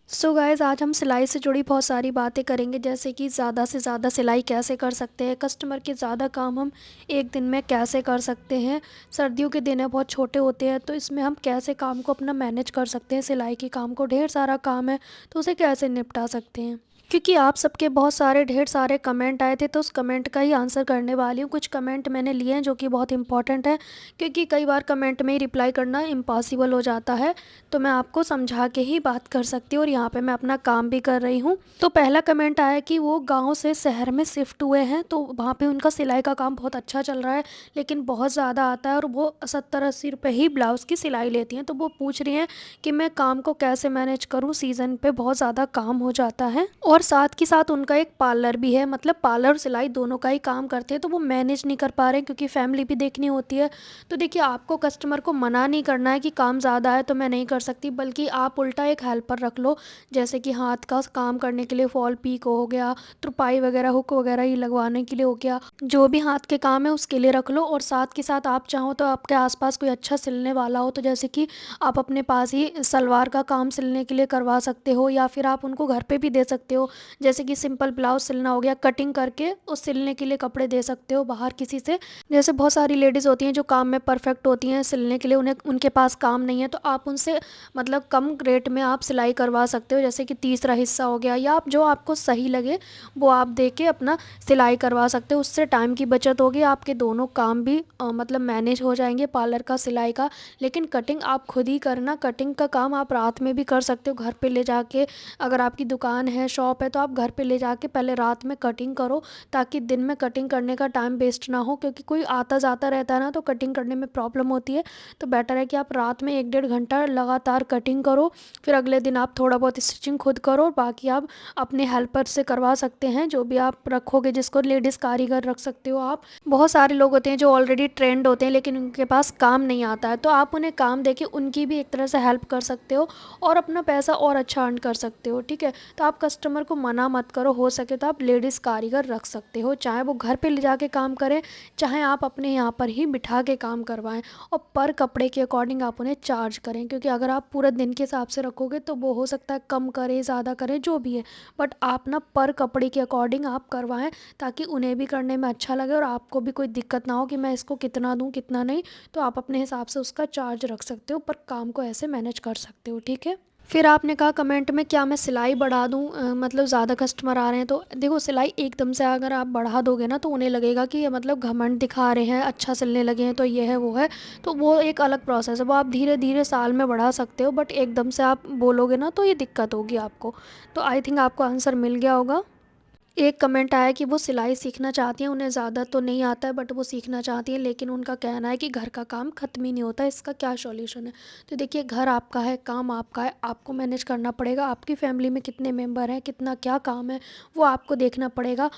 So guys आज हम सिलाई से जुड़ी बहुत सारी बातें करेंगे, जैसे कि ज़्यादा से ज़्यादा सिलाई कैसे कर सकते हैं, कस्टमर के ज़्यादा काम हम एक दिन में कैसे कर सकते हैं। सर्दियों के दिन है, बहुत छोटे होते हैं, तो इसमें हम कैसे काम को अपना मैनेज कर सकते हैं। सिलाई के काम को ढेर सारा काम है, तो उसे कैसे निपटा सकते हैं। क्योंकि आप सबके बहुत सारे ढेर सारे कमेंट आए थे, तो उस कमेंट का ही आंसर करने वाली हूँ। कुछ कमेंट मैंने लिए हैं जो कि बहुत इंपॉर्टेंट है, क्योंकि कई बार कमेंट में ही रिप्लाई करना इम्पॉसिबल हो जाता है। तो मैं आपको समझा के ही बात कर सकती हूँ, और यहाँ पे मैं अपना काम भी कर रही हूँ। तो पहला कमेंट आया कि वो गांव से शहर में शिफ्ट हुए हैं, तो वहाँ पे उनका सिलाई का काम बहुत अच्छा चल रहा है, लेकिन बहुत ज़्यादा आता है, और वो 70-80 रुपये ही ब्लाउज़ की सिलाई लेती हैं। तो वो पूछ रही हैं कि मैं काम को कैसे मैनेज करूँ, सीज़न पे बहुत ज़्यादा काम हो जाता है। और साथ के साथ उनका एक पार्लर भी है, मतलब पार्लर और सिलाई दोनों का ही काम करते हैं, तो वो मैनेज नहीं कर पा रहे हैं, क्योंकि फैमिली भी देखनी होती है। तो देखिए, आपको कस्टमर को मना नहीं करना है कि काम ज़्यादा है तो मैं नहीं कर सकती, बल्कि आप उल्टा एक हेल्पर रख लो, जैसे कि हाथ का काम करने के लिए फॉल पीको हो गया, तुरपाई वगैरह, हुक वगैरह ही लगवाने के लिए हो गया, जो भी हाथ के काम है उसके लिए रख लो। और साथ के साथ आप चाहो तो आपके आसपास कोई अच्छा सिलने वाला हो, तो जैसे कि आप अपने पास ही सलवार का काम सिलने के लिए करवा सकते हो, या फिर आप उनको घर पे भी दे सकते हो। जैसे कि सिंपल ब्लाउज सिलना हो गया, कटिंग करके उस सिलने के लिए कपड़े दे सकते हो बाहर किसी से। जैसे बहुत सारी लेडीज़ होती हैं जो काम में परफेक्ट होती हैं, सिलने के लिए उन्हें उनके पास काम नहीं है, तो आप उनसे मतलब कम रेट में आप सिलाई करवा सकते हो, जैसे कि तीसरा हिस्सा हो गया, या आप जो आपको सही लगे वो आप दे के अपना सिलाई करवा सकते हो। उससे टाइम की बचत होगी, आपके दोनों काम भी मतलब मैनेज हो जाएंगे, पार्लर का, सिलाई का। लेकिन कटिंग आप खुद ही करना, कटिंग का काम आप रात में भी कर सकते हो, घर पे ले जाके। अगर आपकी दुकान है, शॉप है, तो आप घर पे ले जाके पहले रात में कटिंग करो, ताकि दिन में कटिंग करने का टाइम वेस्ट ना हो, क्योंकि कोई आता जाता रहता है ना, तो कटिंग करने में प्रॉब्लम होती है। तो बेटर है कि आप रात में 1-1.5 घंटा लगातार कटिंग करो, फिर अगले दिन आप थोड़ा बहुत स्टिचिंग खुद करो, और बाकी आप अपने हेल्पर से करवा सकते हैं, जो भी आप रखोगे, जिसको लेडीज़ कारीगर रख सकते हो आप। बहुत सारे लोग होते हैं जो ऑलरेडी ट्रेंड होते हैं, लेकिन उनके पास काम नहीं आता है, तो आप उन्हें काम देके उनकी भी एक तरह से हेल्प कर सकते हो, और अपना पैसा और अच्छा अर्न कर सकते हो। ठीक है, तो आप कस्टमर को मना मत करो, हो सके तो आप लेडीज़ कारीगर रख सकते हो, चाहे वो घर पे ले जाके काम करें, चाहे आप अपने यहाँ पर ही बिठा के काम करवाएं। और पर कपड़े के अकॉर्डिंग आप उन्हें चार्ज करें, क्योंकि अगर आप पूरे दिन के हिसाब से रखोगे तो वो हो सकता है कम करें, ज़्यादा करें, जो भी है, बट आप ना पर कपड़े के अकॉर्डिंग आप करवाएं, ताकि उन्हें भी करने में अच्छा लगे और आपको भी कोई दिक्कत ना हो कि मैं इसको कितना दूँ कितना नहीं। तो आप अपने हिसाब से उसका चार्ज रख सकते हो, पर काम को ऐसे मैनेज कर सकते हो। ठीक है। फिर आपने कहा कमेंट में, क्या मैं सिलाई बढ़ा दूं, मतलब ज़्यादा कस्टमर आ रहे हैं। तो देखो, सिलाई एकदम से अगर आप बढ़ा दोगे ना, तो उन्हें लगेगा कि ये मतलब घमंड दिखा रहे हैं, अच्छा सिलने लगे हैं, तो ये है वो है। तो वो एक अलग प्रोसेस है, वो आप धीरे धीरे साल में बढ़ा सकते हो, बट एकदम से आप बोलोगे ना तो ये दिक्कत होगी आपको। तो आई थिंक आपको आंसर मिल गया होगा। एक कमेंट आया कि वो सिलाई सीखना चाहती हैं, उन्हें ज़्यादा तो नहीं आता है, बट वो सीखना चाहती हैं, लेकिन उनका कहना है कि घर का काम ख़त्म ही नहीं होता, इसका क्या सॉल्यूशन है। तो देखिए, घर आपका है, काम आपका है, आपको मैनेज करना पड़ेगा। आपकी फैमिली में कितने मेंबर हैं, कितना क्या काम है, वो आपको देखना पड़ेगा।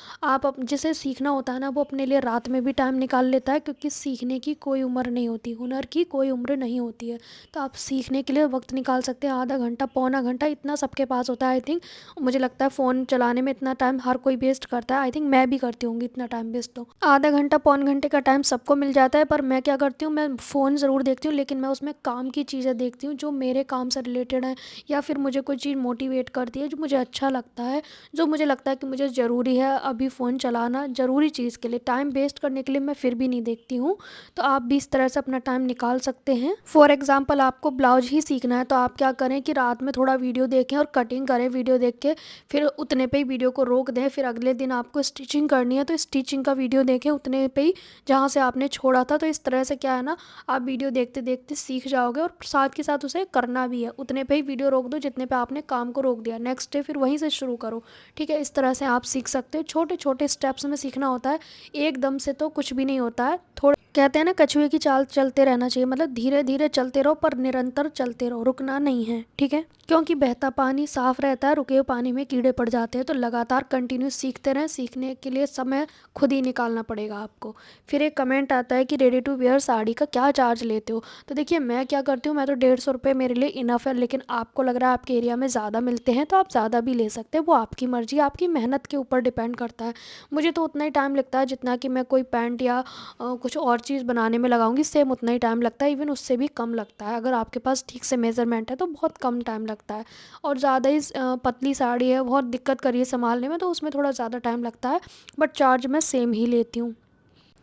जिसे सीखना होता है ना, वो अपने लिए रात में भी टाइम निकाल लेता है, क्योंकि सीखने की कोई उम्र नहीं होती, हुनर की कोई उम्र नहीं होती है। तो आप सीखने के लिए वक्त निकाल सकते हैं, आधा घंटा, पौना घंटा, इतना सबके पास होता है आई थिंक। मुझे लगता है फ़ोन चलाने में इतना टाइम हर कोई वेस्ट करता है, आई थिंक मैं भी करती होंगी इतना टाइम वेस्ट। तो आधा घंटा, पौन घंटे का टाइम सबको मिल जाता है, पर मैं क्या करती हूँ, मैं फ़ोन ज़रूर देखती हूँ, लेकिन मैं उसमें काम की चीज़ें देखती हूँ जो मेरे काम से रिलेटेड है, या फिर मुझे कोई चीज़ मोटिवेट करती है, जो मुझे अच्छा लगता है, जो मुझे लगता है कि मुझे ज़रूरी है अभी फ़ोन चलाना, ज़रूरी चीज़ के लिए, टाइम वेस्ट करने के लिए मैं फिर भी नहीं देखती हूँ। तो आप भी इस तरह से अपना टाइम निकाल सकते हैं। फॉर एग्ज़ाम्पल, आपको ब्लाउज ही सीखना है, तो आप क्या करें कि रात में थोड़ा वीडियो देखें और कटिंग करें वीडियो देख के, फिर उतने पे ही वीडियो को रोक दें, फिर अगले दिन आपको स्टिचिंग करनी है तो स्टिचिंग का वीडियो देखें उतने पे ही जहाँ से आपने छोड़ा था। तो इस तरह से क्या है ना, आप वीडियो देखते देखते सीख जाओगे, और साथ के साथ उसे करना भी है। उतने पे ही वीडियो रोक दो जितने पे आपने काम को रोक दिया, नेक्स्ट डे फिर वहीं से शुरू करो। ठीक है, इस तरह से आप सीख सकते हो, छोटे छोटे स्टेप्स में सीखना होता है, एकदम से तो कुछ भी नहीं होता है। थोड़ा कहते हैं ना, कछुए की चाल चलते रहना चाहिए, मतलब धीरे धीरे चलते रहो, पर निरंतर चलते रहो, रुकना नहीं है। ठीक है, क्योंकि बहता पानी साफ रहता है, रुके हुए पानी में कीड़े पड़ जाते हैं। तो लगातार कंटिन्यू सीखते रहें, सीखने के लिए समय खुद ही निकालना पड़ेगा आपको। फिर एक कमेंट आता है कि रेडी टू वेयर साड़ी का क्या चार्ज लेते हो। तो देखिए, मैं क्या करती हूँ, मैं तो 150 रुपये मेरे लिए इनफ है, लेकिन आपको लग रहा है आपके एरिया में ज़्यादा मिलते हैं तो आप ज़्यादा भी ले सकते हैं, वो आपकी मर्ज़ी, आपकी मेहनत के ऊपर डिपेंड करता है। मुझे तो उतना ही टाइम लगता है जितना कि मैं कोई पैंट या कुछ और चीज़ बनाने में लगाऊंगी सेम उतना ही टाइम लगता है, इवन उससे भी कम लगता है। अगर आपके पास ठीक से मेज़रमेंट है तो बहुत कम टाइम लगता है। और ज़्यादा ही पतली साड़ी है, बहुत दिक्कत करिए संभालने में, तो उसमें थोड़ा ज़्यादा टाइम लगता है, बट चार्ज मैं सेम ही लेती हूँ।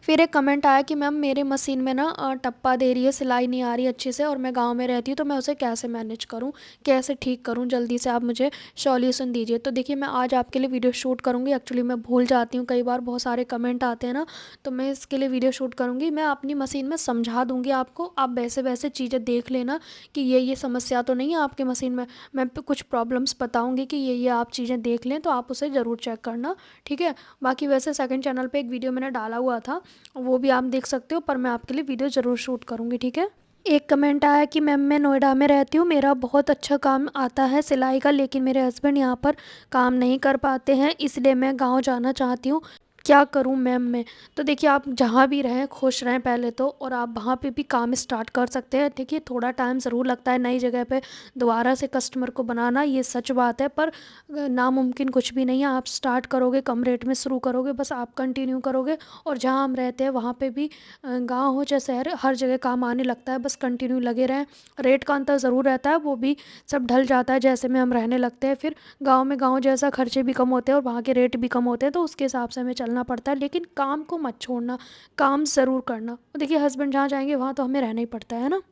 फिर एक कमेंट आया कि मैम मेरे मशीन में ना टप्पा दे रही है, सिलाई नहीं आ रही अच्छे से, और मैं गांव में रहती हूँ तो मैं उसे कैसे मैनेज करूँ, कैसे ठीक करूँ, जल्दी से आप मुझे सॉल्यूशन दीजिए। तो देखिए मैं आज आपके लिए वीडियो शूट करूँगी। एक्चुअली मैं भूल जाती हूँ कई बार, बहुत सारे कमेंट आते हैं ना, तो मैं इसके लिए वीडियो शूट करूँगी। मैं अपनी मशीन में समझा दूँगी आपको, आप वैसे वैसे चीज़ें देख लेना कि ये समस्या तो नहीं है आपके मशीन में। मैं कुछ प्रॉब्लम्स बताऊँगी कि ये आप चीज़ें देख लें, तो आप उसे ज़रूर चेक करना, ठीक है। बाकी वैसे सेकंड चैनल पे एक वीडियो मैंने डाला हुआ था, वो भी आप देख सकते हो, पर मैं आपके लिए वीडियो ज़रूर शूट करूँगी, ठीक है। एक कमेंट आया कि मैम मैं नोएडा में रहती हूँ, मेरा बहुत अच्छा काम आता है सिलाई का, लेकिन मेरे हस्बैंड यहाँ पर काम नहीं कर पाते हैं, इसलिए मैं गांव जाना चाहती हूँ, क्या करूँ मैम मैं। तो देखिए आप जहाँ भी रहें खुश रहें पहले तो, और आप वहाँ पे भी काम स्टार्ट कर सकते हैं। देखिए थोड़ा टाइम ज़रूर लगता है नई जगह पे दोबारा से कस्टमर को बनाना, ये सच बात है, पर नामुमकिन कुछ भी नहीं है। आप स्टार्ट करोगे, कम रेट में शुरू करोगे, बस आप कंटिन्यू करोगे, और जहाँ हम रहते हैं वहाँ पे भी गांव हो चाहे शहर, हर जगह काम आने लगता है, बस कंटिन्यू लगे रहें। रेट का अंतर ज़रूर रहता है, वो भी सब ढल जाता है जैसे में हम रहने लगते हैं। फिर गांव में गांव जैसा खर्चे भी कम होते हैं और वहाँ के रेट भी कम होते हैं, तो उसके हिसाब से हमें चलना पड़ता है। लेकिन काम को मत छोड़ना, काम ज़रूर करना। देखिए हस्बैंड जहाँ जाएंगे वहाँ तो हमें रहना ही पड़ता है ना।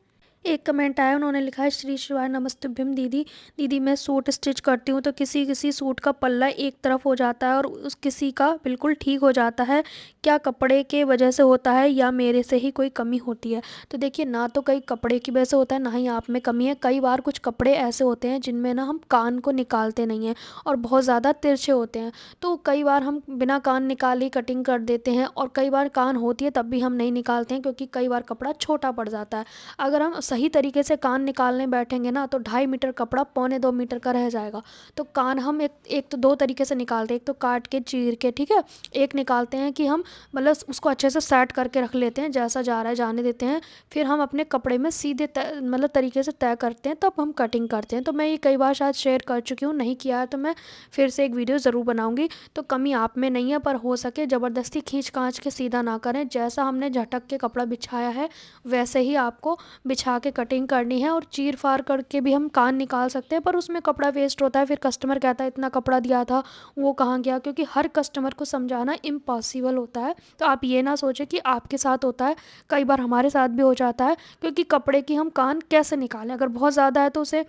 एक कमेंट आया, उन्होंने लिखा है श्री शिवाय नमस्तुभ्यम दीदी। दीदी मैं सूट स्टिच करती हूँ तो किसी किसी सूट का पल्ला एक तरफ हो जाता है और उस किसी का बिल्कुल ठीक हो जाता है, क्या कपड़े के वजह से होता है या मेरे से ही कोई कमी होती है। तो देखिए ना तो कई कपड़े की वजह से होता है, ना ही आप में कमी है। कई बार कुछ कपड़े ऐसे होते हैं जिनमें ना हम कान को निकालते नहीं हैं और बहुत ज़्यादा तिरछे होते हैं, तो कई बार हम बिना कान निकाले कटिंग कर देते हैं, और कई बार कान होती है तब भी हम नहीं निकालते हैं, क्योंकि कई बार कपड़ा छोटा पड़ जाता है। अगर हम सही तरीके से कान निकालने बैठेंगे ना तो 2.5 मीटर कपड़ा 1.25 मीटर का रह जाएगा। तो कान हम एक तो दो तरीके से निकालते हैं, एक तो काट के चीर के, ठीक है। एक निकालते हैं कि हम मतलब उसको अच्छे से सेट करके रख लेते हैं, जैसा जा रहा है जाने देते हैं, फिर हम अपने कपड़े में सीधे मतलब तरीके से तय करते हैं, तब हम कटिंग करते हैं। तो मैं ये कई बार शायद शेयर कर चुकी हूँ, नहीं किया है तो मैं फिर से एक वीडियो ज़रूर बनाऊँगी। तो कमी आप में नहीं है, पर हो सके ज़बरदस्ती खींच खांच के सीधा ना करें, जैसा हमने झटक के कपड़ा बिछाया है वैसे ही आपको बिछा के कटिंग करनी है। और चीर फाड़ करके भी हम कान निकाल सकते हैं, पर उसमें कपड़ा वेस्ट होता है, फिर कस्टमर कहता है इतना कपड़ा दिया था वो कहाँ गया, क्योंकि हर कस्टमर को समझाना इम्पॉसिबल होता है। तो आप ये ना सोचें कि आपके साथ होता है, कई बार हमारे साथ भी हो जाता है, क्योंकि कपड़े की हम कान कैसे निकालें, अगर बहुत ज़्यादा है तो उसे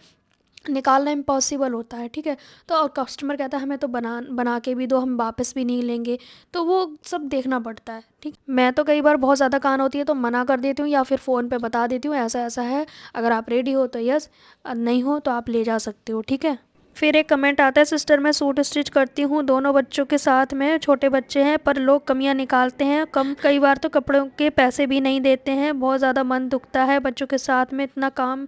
निकालना इम्पॉसिबल होता है, ठीक है। तो और कस्टमर कहता है हमें तो बना बना के भी दो, हम वापस भी नहीं लेंगे, तो वो सब देखना पड़ता है, ठीक। मैं तो कई बार बहुत ज़्यादा कान होती है तो मना कर देती हूँ, या फिर फ़ोन पे बता देती हूँ ऐसा ऐसा है, अगर आप रेडी हो तो यस, नहीं हो तो आप ले जा सकते हो, ठीक है। फिर एक कमेंट आता है, सिस्टर मैं सूट स्टिच करती हूँ दोनों बच्चों के साथ में, छोटे बच्चे हैं पर लोग कमियाँ निकालते हैं, कई बार तो कपड़ों के पैसे भी नहीं देते हैं, बहुत ज़्यादा मन दुखता है, बच्चों के साथ में इतना काम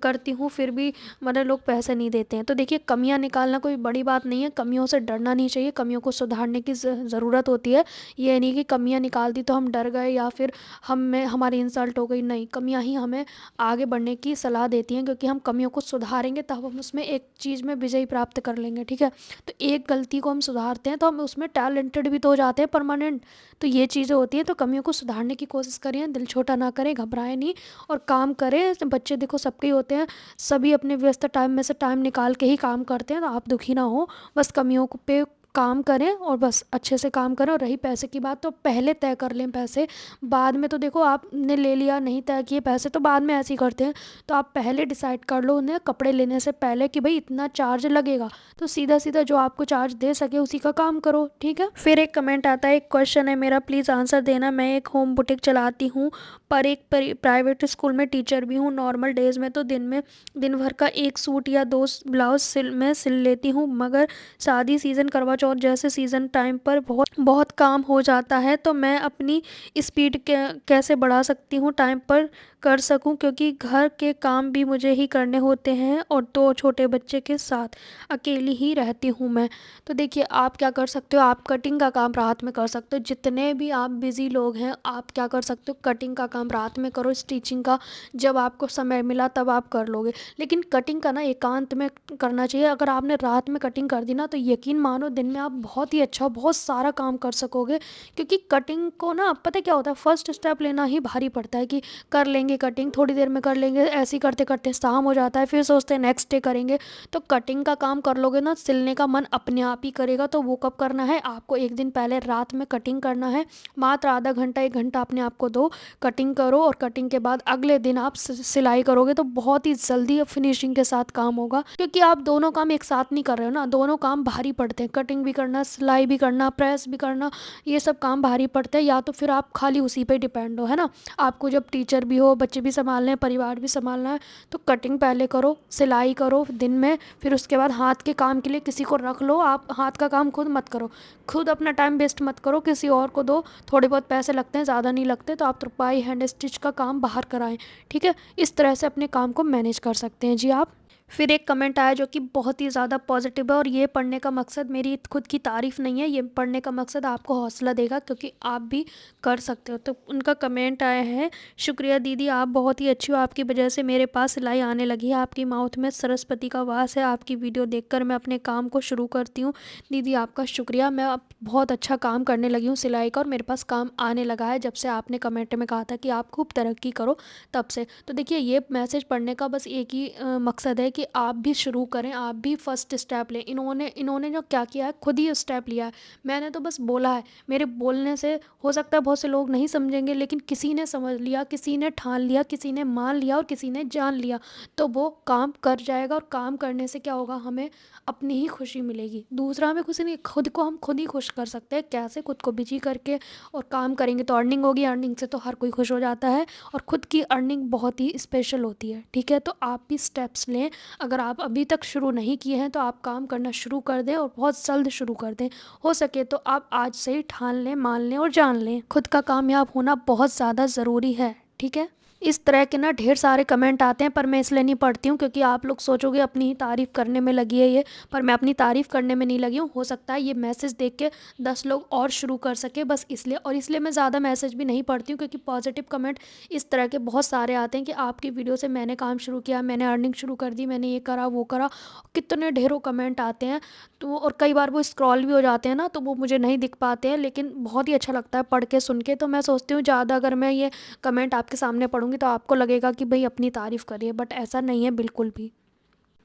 करती हूँ फिर भी मतलब लोग पैसे नहीं देते हैं। तो देखिए कमियाँ निकालना कोई बड़ी बात नहीं है, कमियों से डरना नहीं चाहिए, कमियों को सुधारने की ज़रूरत होती है। ये नहीं कि कमियाँ निकाल दी तो हम डर गए या फिर हमें हमारी इंसल्ट हो गई, नहीं, कमियाँ ही हमें आगे बढ़ने की सलाह देती हैं, क्योंकि हम कमियों को सुधारेंगे तब हम उसमें एक चीज़ में विजय प्राप्त कर लेंगे, ठीक है। तो एक गलती को हम सुधारते हैं तो हम उसमें टैलेंटेड भी तो हो जाते हैं परमानेंट। तो ये चीज़ें होती हैं, तो कमियों को सुधारने की कोशिश करें, दिल छोटा ना करें, घबराएं नहीं और काम करें। बच्चे देखो सबके ही होते हैं, सभी अपने व्यस्त टाइम में से टाइम निकाल के ही काम करते हैं, तो आप दुखी ना हो, बस कमियों पे काम करें और बस अच्छे से काम करें। और रही पैसे की बात, तो पहले तय कर लें पैसे, बाद में तो देखो आपने ले लिया नहीं तय किए पैसे तो बाद में ऐसे ही करते हैं। तो आप पहले डिसाइड कर लो उन्हें कपड़े लेने से पहले कि भाई इतना चार्ज लगेगा, तो सीधा सीधा जो आपको चार्ज दे सके उसी का काम करो, ठीक है। फिर एक कमेंट आता है, एक क्वेश्चन है मेरा, प्लीज़ आंसर देना। मैं एक होम बुटीक चलाती हूँ पर एक प्राइवेट स्कूल में टीचर भी हूँ। नॉर्मल डेज में तो दिन भर का एक सूट या दो ब्लाउज सिल लेती हूँ, मगर शादी सीज़न, करवा चौथ जैसे सीज़न टाइम पर बहुत बहुत काम हो जाता है। तो मैं अपनी स्पीड कैसे बढ़ा सकती हूँ टाइम पर कर सकूँ, क्योंकि घर के काम भी मुझे ही करने होते हैं और दो छोटे बच्चे के साथ अकेली ही रहती हूँ मैं। तो देखिए आप क्या कर सकते हो, आप कटिंग का काम रात में कर सकते हो। जितने भी आप बिज़ी लोग हैं आप क्या कर सकते हो, कटिंग का काम काम रात में करो स्टिचिंग का, जब आपको समय मिला तब आप कर लोगे। लेकिन कटिंग का ना एकांत में करना चाहिए। अगर आपने रात में कटिंग कर दी ना तो यकीन मानो दिन में आप बहुत ही अच्छा बहुत सारा काम कर सकोगे। क्योंकि कटिंग को ना पता है क्या होता है, फर्स्ट स्टेप लेना ही भारी पड़ता है कि कर लेंगे कटिंग, थोड़ी देर में कर लेंगे, ऐसे ही करते करते शाम हो जाता है, फिर सोचते हैं नेक्स्ट डे करेंगे। तो कटिंग का काम कर लोगे ना, सिलने का मन अपने आप ही करेगा। तो वो कब करना है, आपको एक दिन पहले रात में कटिंग करना है, मात्र आधा घंटा 1 घंटा अपने आप को दो, कटिंग करो, और कटिंग के बाद अगले दिन आप सिलाई करोगे तो बहुत ही जल्दी फिनिशिंग के साथ काम होगा। क्योंकि आप दोनों काम एक साथ नहीं कर रहे हो ना, दोनों काम भारी पड़ते हैं, कटिंग भी करना, सिलाई भी करना, प्रेस भी करना, ये सब काम भारी पड़ते हैं। या तो फिर आप खाली उसी पे डिपेंड हो, है ना। आपको जब टीचर भी हो, बच्चे भी संभालने हैं, परिवार भी संभालना है, तो कटिंग पहले करो, सिलाई करो दिन में, फिर उसके बाद हाथ के काम के लिए किसी को रख लो। आप हाथ का काम खुद मत करो, खुद अपना टाइम वेस्ट मत करो, किसी और को दो। थोड़े बहुत पैसे लगते हैं, ज़्यादा नहीं लगते, तो आप तुरपाई हैंड स्टिच का काम बाहर कराएं। ठीक है, इस तरह से अपने काम को मैनेज कर सकते हैं जी आप। फिर एक कमेंट आया जो कि बहुत ही ज़्यादा पॉजिटिव है, और ये पढ़ने का मकसद मेरी खुद की तारीफ़ नहीं है, ये पढ़ने का मकसद आपको हौसला देगा क्योंकि आप भी कर सकते हो। तो उनका कमेंट आया है, शुक्रिया दीदी, आप बहुत ही अच्छी हो, आपकी वजह से मेरे पास सिलाई आने लगी है, आपकी माउथ में सरस्वती का वास है, आपकी वीडियो देखकर मैं अपने काम को शुरू करती हूँ। दीदी आपका शुक्रिया, मैं अब बहुत अच्छा काम करने लगी हूँ सिलाई का, और मेरे पास काम आने लगा है जब से आपने कमेंट में कहा था कि आप खूब तरक्की करो, तब से। तो देखिए, ये मैसेज पढ़ने का बस एक ही मकसद है कि आप भी शुरू करें, आप भी फर्स्ट स्टेप लें। इन्होंने जो क्या किया है, खुद ही स्टेप लिया है, मैंने तो बस बोला है। मेरे बोलने से हो सकता है बहुत से लोग नहीं समझेंगे, लेकिन किसी ने समझ लिया, किसी ने ठान लिया, किसी ने मान लिया, और किसी ने जान लिया, तो वो काम कर जाएगा। और काम करने से क्या होगा, हमें अपनी ही खुशी मिलेगी, दूसरा हमें खुशी नहीं, खुद को हम खुद ही खुश कर सकते हैं। कैसे, खुद को बिजी करके, और काम करेंगे तो अर्निंग होगी, अर्निंग से तो हर कोई खुश हो जाता है, और खुद की अर्निंग बहुत ही स्पेशल होती है। ठीक है, तो आप भी स्टेप्स लें। अगर आप अभी तक शुरू नहीं किए हैं तो आप काम करना शुरू कर दें, और बहुत जल्द शुरू कर दें। हो सके तो आप आज से ही ठान लें, मान लें और जान लें, खुद का कामयाब होना बहुत ज़्यादा ज़रूरी है। ठीक है, इस तरह के ना ढेर सारे कमेंट आते हैं, पर मैं इसलिए नहीं पढ़ती हूँ क्योंकि आप लोग सोचोगे अपनी ही तारीफ़ करने में लगी है ये, पर मैं अपनी तारीफ़ करने में नहीं लगी हूँ। हो सकता है ये मैसेज देख के 10 लोग और शुरू कर सके, बस इसलिए। और इसलिए मैं ज़्यादा मैसेज भी नहीं पढ़ती हूँ क्योंकि पॉजिटिव कमेंट इस तरह के बहुत सारे आते हैं कि आपकी वीडियो से मैंने काम शुरू किया, मैंने अर्निंग शुरू कर दी, मैंने ये करा वो करा, कितने ढेरों कमेंट आते हैं। तो और कई बार वो स्क्रॉल भी हो जाते हैं ना, तो वो मुझे नहीं दिख पाते हैं, लेकिन बहुत ही अच्छा लगता है पढ़ के सुन के। तो मैं सोचती हूँ ज़्यादा अगर मैं ये कमेंट आपके सामने पढ़ूंगी तो आपको लगेगा कि भाई अपनी तारीफ़ करिए, बट ऐसा नहीं है बिल्कुल भी।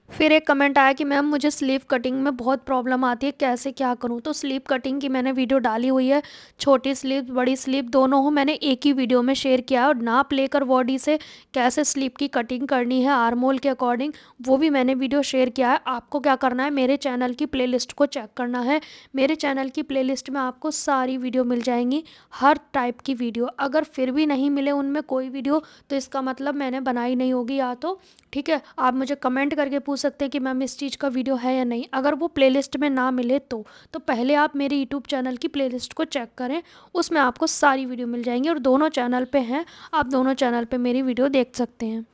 फिर एक कमेंट आया कि मैम मुझे स्लीव कटिंग में बहुत प्रॉब्लम आती है, कैसे क्या करूं। तो स्लीव कटिंग की मैंने वीडियो डाली हुई है, छोटी स्लीव बड़ी स्लीव दोनों हो, मैंने एक ही वीडियो में शेयर किया है। और नाप लेकर बॉडी से कैसे स्लीव की कटिंग करनी है आर्म होल के अकॉर्डिंग, वो भी मैंने वीडियो शेयर किया है। आपको क्या करना है, मेरे चैनल की प्लेलिस्ट को चेक करना है। मेरे चैनल की प्लेलिस्ट में आपको सारी वीडियो मिल जाएंगी, हर टाइप की वीडियो। अगर फिर भी नहीं मिले उनमें कोई वीडियो, तो इसका मतलब मैंने बनाई नहीं होगी या तो। ठीक है, आप मुझे कमेंट करके पूछ सकते हैं कि मैम इस चीज़ का वीडियो है या नहीं। अगर वो प्लेलिस्ट में ना मिले तो पहले आप मेरे यूट्यूब चैनल की प्लेलिस्ट को चेक करें, उसमें आपको सारी वीडियो मिल जाएंगी, और दोनों चैनल पे हैं, आप दोनों चैनल पे मेरी वीडियो देख सकते हैं।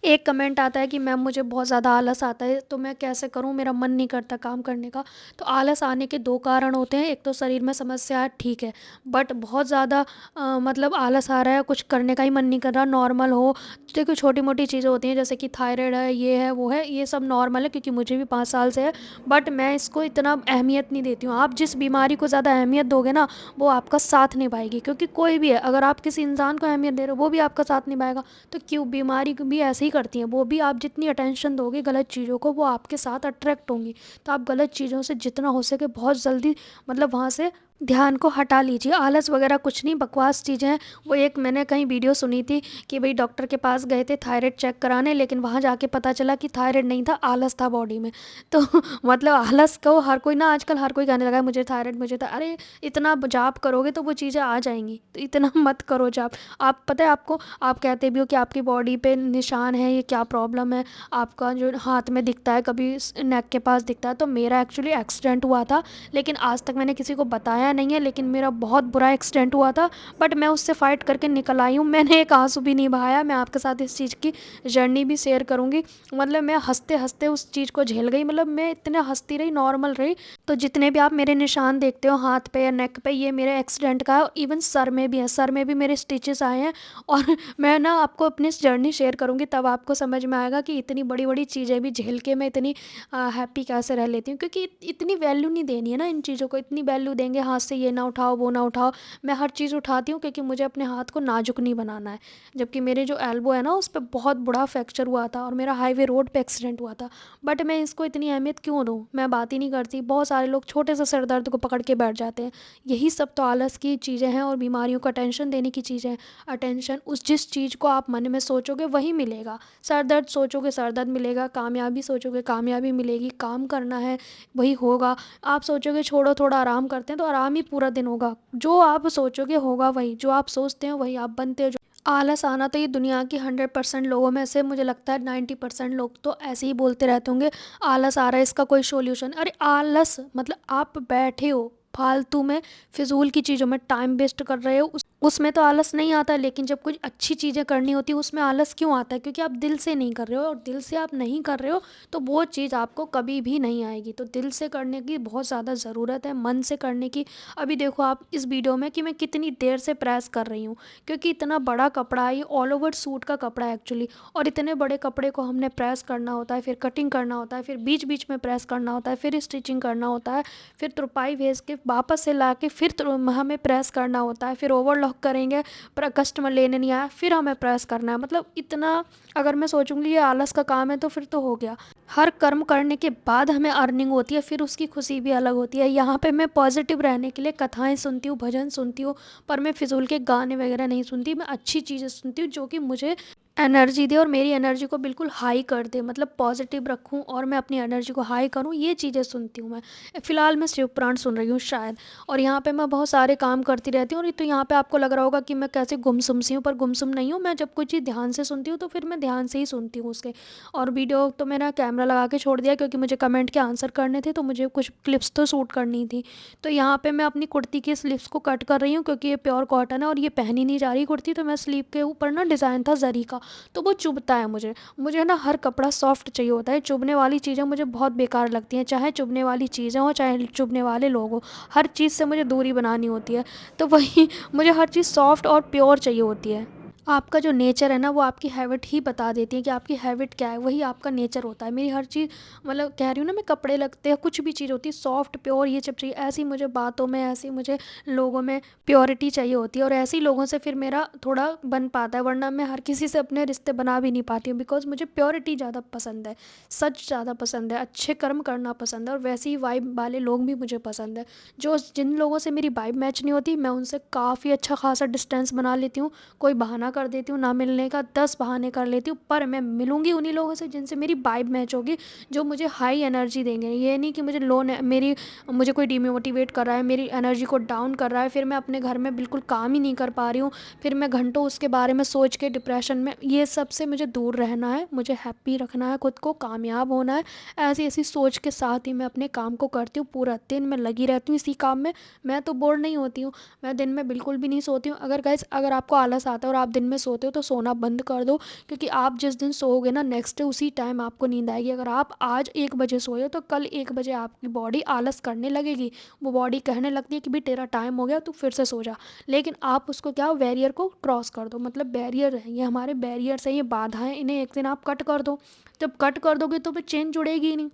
एक कमेंट आता है कि मैम मुझे बहुत ज़्यादा आलस आता है, तो मैं कैसे करूं, मेरा मन नहीं करता काम करने का। तो आलस आने के 2 कारण होते हैं, एक तो शरीर में समस्या है, ठीक है, बट बहुत ज़्यादा मतलब आलस आ रहा है, कुछ करने का ही मन नहीं कर रहा, नॉर्मल हो। देखो, छोटी मोटी चीज़ें होती हैं जैसे कि थायराइड है, ये है वो है, ये सब नॉर्मल है क्योंकि मुझे भी 5 साल से है, बट मैं इसको इतना अहमियत नहीं देती हूँ। आप जिस बीमारी को ज़्यादा अहमियत दोगे ना, वो आपका साथ निभाएगी। क्योंकि कोई भी है, अगर आप किसी इंसान को अहमियत दे रहे हो, वो भी आपका साथ निभाएगा। तो क्यों, बीमारी भी ऐसे ही करती हैं, वो भी आप जितनी अटेंशन दोगे गलत चीज़ों को, वो आपके साथ अट्रैक्ट होंगी। तो आप गलत चीज़ों से जितना हो सके बहुत जल्दी मतलब वहाँ से ध्यान को हटा लीजिए। आलस वगैरह कुछ नहीं, बकवास चीज़ें हैं। वो एक मैंने कहीं वीडियो सुनी थी कि भाई डॉक्टर के पास गए थे थायराइड चेक कराने, लेकिन वहाँ जाके पता चला कि थायराइड नहीं था, आलस था बॉडी में। तो मतलब आलस को हर कोई ना, आजकल हर कोई कहने लगा है मुझे थायराइड, मुझे था। अरे इतना जाप करोगे तो वो चीज़ें आ जाएंगी, तो इतना मत करो जाप। आप पता है आपको, आप कहते भी हो कि आपकी बॉडी पे निशान है, ये क्या प्रॉब्लम है, आपका जो हाथ में दिखता है, कभी नेक के पास दिखता है। तो मेरा एक्चुअली एक्सीडेंट हुआ था, लेकिन आज तक मैंने किसी को बताया बताया नहीं है, लेकिन मेरा बहुत बुरा एक्सीडेंट हुआ था, बट मैं उससे फ़ाइट करके निकल आई हूँ। मैंने एक आँसू भी नहीं बहाया। मैं आपके साथ इस चीज़ की जर्नी भी शेयर करूँगी। मतलब मैं हँसते-हँसते उस चीज़ को झेल गई, मतलब मैं इतना हँसती रही, नॉर्मल रही। तो जितने भी आप मेरे निशान देखते हो हाथ पे या नेक पे, ये मेरे एक्सीडेंट का है। इवन सर में भी है, सर में भी मेरे स्टिचेस आए हैं। और मैं ना आपको अपनी इस जर्नी शेयर करूँगी, तब आपको समझ में आएगा कि इतनी बड़ी-बड़ी चीज़ें भी झेल के मैं इतनी हैप्पी कैसे रह लेती हूँ। क्योंकि इतनी वैल्यू नहीं देनी है ना इन चीज़ों को। इतनी वैल्यू देंगे हाथ से ये ना उठाओ, वो ना उठाओ। मैं हर चीज़ उठाती हूँ क्योंकि मुझे अपने हाथ को नाजुक नहीं बनाना है। जबकि मेरे जो एल्बो है ना, उस पे बहुत बड़ा फ्रैक्चर हुआ था और मेरा हाईवे रोड पे एक्सीडेंट हुआ था। बट मैं इसको इतनी अहमियत क्यों दूँ? मैं बात ही नहीं करती। बहुत सारे लोग छोटे से सर दर्द को पकड़ के बैठ जाते हैं। यही सब तो आलस की चीज़ें हैं और बीमारियों को अटेंशन देने की चीज़ें हैं। अटेंशन, उस जिस चीज़ को आप मन में सोचोगे वही मिलेगा। सर दर्द सोचोगे, सर दर्द मिलेगा। कामयाबी सोचोगे, कामयाबी मिलेगी। काम करना है, वही होगा। आप सोचोगे छोड़ो, थोड़ा आराम करते हैं, तो आराम ही पूरा दिन होगा। जो आप सोचोगे होगा वही, जो आप सोचते हो वही आप बनते हो। आलस आना तो ये दुनिया की 100% लोगों में से मुझे लगता है 90% लोग तो ऐसे ही बोलते रहते होंगे, आलस आ रहा है, इसका कोई सॉल्यूशन। अरे आलस मतलब आप बैठे हो फालतू में, फिजूल की चीज़ों में टाइम वेस्ट कर रहे हो, उसमें तो आलस नहीं आता। लेकिन जब कुछ अच्छी चीज़ें करनी होती है उसमें आलस क्यों आता है? क्योंकि आप दिल से नहीं कर रहे हो, और दिल से आप नहीं कर रहे हो तो वो चीज़ आपको कभी भी नहीं आएगी। तो दिल से करने की बहुत ज़्यादा ज़रूरत है, मन से करने की। अभी देखो आप इस वीडियो में कि मैं कितनी देर से प्रेस कर रही हूँ, क्योंकि इतना बड़ा कपड़ा है, ये ऑल ओवर सूट का कपड़ा है एक्चुअली। और इतने बड़े कपड़े को हमने प्रेस करना होता है, फिर कटिंग करना होता है, फिर बीच बीच में प्रेस करना होता है, फिर स्टिचिंग करना होता है, फिर तुरपाई भेज के वापस से ला के फिर हमें प्रेस करना होता है, फिर ओवरलॉक करेंगे, पर कस्टमर लेने नहीं आया, फिर हमें प्रेस करना है। मतलब इतना, अगर मैं सोचूंगी ये आलस का काम है तो फिर तो हो गया। हर कर्म करने के बाद हमें अर्निंग होती है, फिर उसकी खुशी भी अलग होती है। यहाँ पे मैं पॉजिटिव रहने के लिए कथाएं सुनती हूँ, भजन सुनती हूँ, पर मैं फिजूल के गाने वगैरह नहीं सुनती। मैं अच्छी चीज़ें सुनती हूँ जो कि मुझे एनर्जी दे और मेरी एनर्जी को बिल्कुल हाई कर दे, मतलब पॉजिटिव रखूं और मैं अपनी एनर्जी को हाई करूं, ये चीज़ें सुनती हूँ मैं। फ़िलहाल मैं शिव पुराण सुन रही हूँ शायद। और यहाँ पे मैं बहुत सारे काम करती रहती हूँ। और तो यहाँ पे आपको लग रहा होगा कि मैं कैसे गुमसुम सी हूँ, पर गुमसुम नहीं हूँ। मैं जब कोई चीज़ ध्यान से सुनती हूँ तो फिर मैं ध्यान से ही सुनती हूँ उसके। और वीडियो तो मैंने कैमरा लगा के छोड़ दिया क्योंकि मुझे कमेंट के आंसर करने थे, तो मुझे कुछ क्लिप्स तो शूट करनी थी। तो यहाँ पे मैं अपनी कुर्ती की स्लीव्स को कट कर रही हूँ क्योंकि ये प्योर कॉटन है और ये पहनी नहीं जा रही कुर्ती। तो मैं स्लीव के ऊपर ना डिज़ाइन था जरी का, तो वो चुभता है मुझे। मुझे ना हर कपड़ा सॉफ्ट चाहिए होता है। चुभने वाली चीज़ें मुझे बहुत बेकार लगती हैं, चाहे चुभने वाली चीज़ें हो चाहे चुभने वाले लोग हो। हर चीज़ से मुझे दूरी बनानी होती है। तो वही मुझे हर चीज़ सॉफ्ट और प्योर चाहिए होती है। आपका जो नेचर है ना, वो आपकी हैबिट ही बता देती है कि आपकी हैबिट क्या है, वही आपका नेचर होता है। मेरी हर चीज़, मतलब कह रही हूँ ना मैं, कपड़े लगते हैं, कुछ भी चीज़ होती है सॉफ्ट प्योर, ये सब चाहिए। ऐसी मुझे बातों में, ऐसी मुझे लोगों में प्योरिटी चाहिए होती है। और ऐसे ही लोगों से फिर मेरा थोड़ा बन पाता है, वरना मैं हर किसी से अपने रिश्ते बना भी नहीं पाती हूँ। बिकॉज मुझे प्योरिटी ज़्यादा पसंद है, सच ज़्यादा पसंद है, अच्छे कर्म करना पसंद है, और वैसे ही वाइब वाले लोग भी मुझे पसंद है। जो जिन लोगों से मेरी वाइब मैच नहीं होती, मैं उनसे काफ़ी अच्छा खासा डिस्टेंस बना लेती हूँ। कोई बहाना कर देती हूँ ना मिलने का, 10 बहाने कर लेती हूँ, पर मैं मिलूंगी उन्हीं लोगों से जिनसे मेरी वाइब मैच होगी, जो मुझे हाई एनर्जी देंगे। ये नहीं कि मुझे लो मेरी, मुझे कोई डिमोटिवेट कर रहा है, मेरी एनर्जी को डाउन कर रहा है, फिर मैं अपने घर में बिल्कुल काम ही नहीं कर पा रही हूँ, फिर मैं घंटों उसके बारे में सोच के डिप्रेशन में। ये सब से मुझे दूर रहना है, मुझे हैप्पी रखना है, खुद को कामयाब होना है। ऐसी ऐसी सोच के साथ ही मैं अपने काम को करती हूँ। पूरा दिन मैं लगी रहती हूँ इसी काम में। मैं तो बोर नहीं होती हूँ, मैं दिन में बिल्कुल भी नहीं सोती हूँ। अगर गाइस, अगर आपको आलस आता है और आप दिन में सोते हो तो सोना बंद कर दो, क्योंकि आप जिस दिन सोओगे ना, नेक्स्ट डे उसी टाइम आपको नींद आएगी। अगर आप आज 1 बजे सोए हो तो कल 1 बजे आपकी बॉडी आलस करने लगेगी। वो बॉडी कहने लगती है कि भाई तेरा टाइम हो गया, तू फिर से सो जा। लेकिन आप उसको क्या, बैरियर को क्रॉस कर दो। मतलब बैरियर है ये, हमारे बैरियर्स हैं, ये बाधाएं, इन्हें एक दिन आप कट कर दो। जब कट कर दोगे तो फिर चेन जुड़ेगी ही नहीं,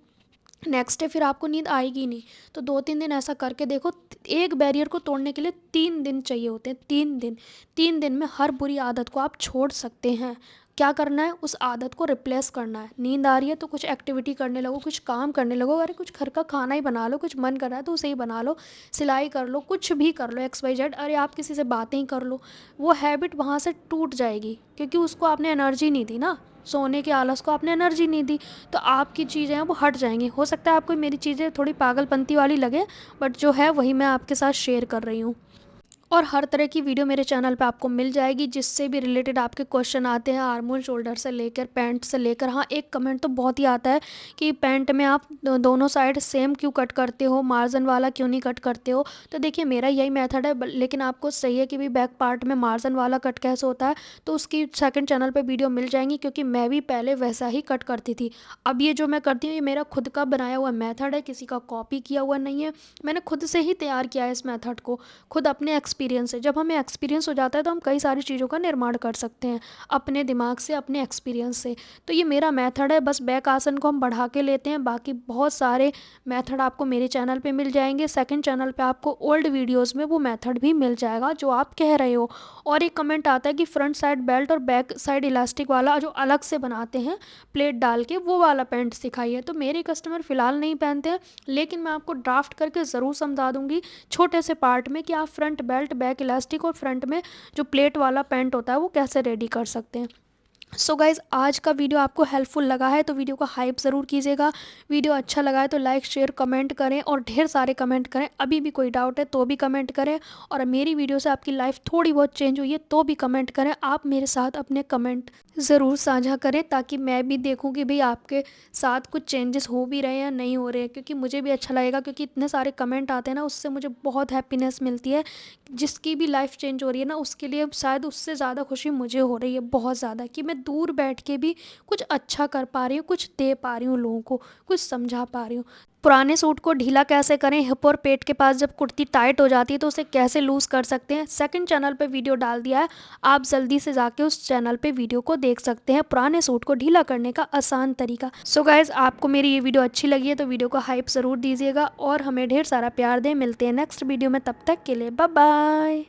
नेक्स्ट डे फिर आपको नींद आएगी ही नहीं। तो 2-3 दिन ऐसा करके देखो। एक बैरियर को तोड़ने के लिए 3 दिन चाहिए होते हैं, 3 दिन। 3 दिन में हर बुरी आदत को आप छोड़ सकते हैं। क्या करना है, उस आदत को रिप्लेस करना है। नींद आ रही है तो कुछ एक्टिविटी करने लगो, कुछ काम करने लगो। अरे कुछ घर का खाना ही बना लो, कुछ मन कर रहा है तो उसे ही बना लो, सिलाई कर लो, कुछ भी कर लो, XYZ। अरे आप किसी से बातें ही कर लो। वो हैबिट वहाँ से टूट जाएगी, क्योंकि उसको आपने एनर्जी नहीं दी ना, सोने के आलस को आपने एनर्जी नहीं दी। तो आपकी चीज़ें हैं वो हट जाएंगी। हो सकता है आपको मेरी चीज़ें थोड़ी पागलपंती वाली लगे, बट जो है वही मैं आपके साथ शेयर कर रही हूँ। और हर तरह की वीडियो मेरे चैनल पे आपको मिल जाएगी, जिससे भी रिलेटेड आपके क्वेश्चन आते हैं, आर्म होल शोल्डर से लेकर पैंट से लेकर। हाँ, एक कमेंट तो बहुत ही आता है कि पैंट में आप दोनों साइड सेम क्यों कट करते हो, मार्जिन वाला क्यों नहीं कट करते हो। तो देखिए मेरा यही मेथड है, लेकिन आपको सही है कि भी बैक पार्ट में मार्जिन वाला कट कैसे होता है, तो उसकी सेकंड चैनल पे वीडियो मिल जाएंगी, क्योंकि मैं भी पहले वैसा ही कट करती थी। अब ये जो मैं करती हूँ ये मेरा खुद का बनाया हुआ मेथड है, किसी का कॉपी किया हुआ नहीं है। मैंने खुद से ही तैयार किया है इस मेथड को, खुद अपने एक्सपीरियंस से। जब हमें एक्सपीरियंस हो जाता है तो हम कई सारी चीज़ों का निर्माण कर सकते हैं अपने दिमाग से, अपने एक्सपीरियंस से। तो ये मेरा मेथड है, बस बैक आसन को हम बढ़ा के लेते हैं। बाकी बहुत सारे मेथड आपको मेरे चैनल पे मिल जाएंगे, सेकंड चैनल पे आपको ओल्ड वीडियोस में वो मेथड भी मिल जाएगा जो आप कह रहे हो। और एक कमेंट आता है कि फ्रंट साइड बेल्ट और बैक साइड इलास्टिक वाला जो अलग से बनाते हैं प्लेट डाल के, वो वाला पैंट सिखाइए। तो मेरे कस्टमर फ़िलहाल नहीं पहनते हैं, लेकिन मैं आपको ड्राफ्ट करके ज़रूर समझा दूंगी छोटे से पार्ट में कि आप फ्रंट बेल्ट, बैक इलास्टिक और फ्रंट में जो प्लेट वाला पैंट होता है वो कैसे रेडी कर सकते हैं। सो गाइज़, आज का वीडियो आपको हेल्पफुल लगा है तो वीडियो को हाइप ज़रूर कीजिएगा। वीडियो अच्छा लगा है तो लाइक, शेयर, कमेंट करें और ढेर सारे कमेंट करें। अभी भी कोई डाउट है तो भी कमेंट करें, और मेरी वीडियो से आपकी लाइफ थोड़ी बहुत चेंज हुई है तो भी कमेंट करें। आप मेरे साथ अपने कमेंट ज़रूर साझा करें, ताकि मैं भी देखूं कि भाई आपके साथ कुछ चेंजेस हो भी रहे हैं या नहीं हो रहे हैं, क्योंकि मुझे भी अच्छा लगेगा। क्योंकि इतने सारे कमेंट आते हैं ना, उससे मुझे बहुत हैप्पीनेस मिलती है। जिसकी भी लाइफ चेंज हो रही है ना, उसके लिए शायद उससे ज़्यादा खुशी मुझे हो रही है, बहुत ज़्यादा, कि मैं दूर बैठ के भी कुछ अच्छा कर पा रही हूँ, कुछ दे पा रही हूँ लोगों को, कुछ समझा पा रही हूँ। पुराने सूट को ढीला कैसे करें, हिप और पेट के पास जब कुर्ती टाइट हो जाती है तो उसे कैसे लूज़ कर सकते हैं, सेकंड चैनल पे वीडियो डाल दिया है, आप जल्दी से जाके उस चैनल पे वीडियो को देख सकते हैं, पुराने सूट को ढीला करने का आसान तरीका। सो गाइज, आपको मेरी ये वीडियो अच्छी लगी है तो वीडियो को हाइप ज़रूर दीजिएगा और हमें ढेर सारा प्यार दें। मिलते हैं नेक्स्ट वीडियो में, तब तक के लिए बाय बाय।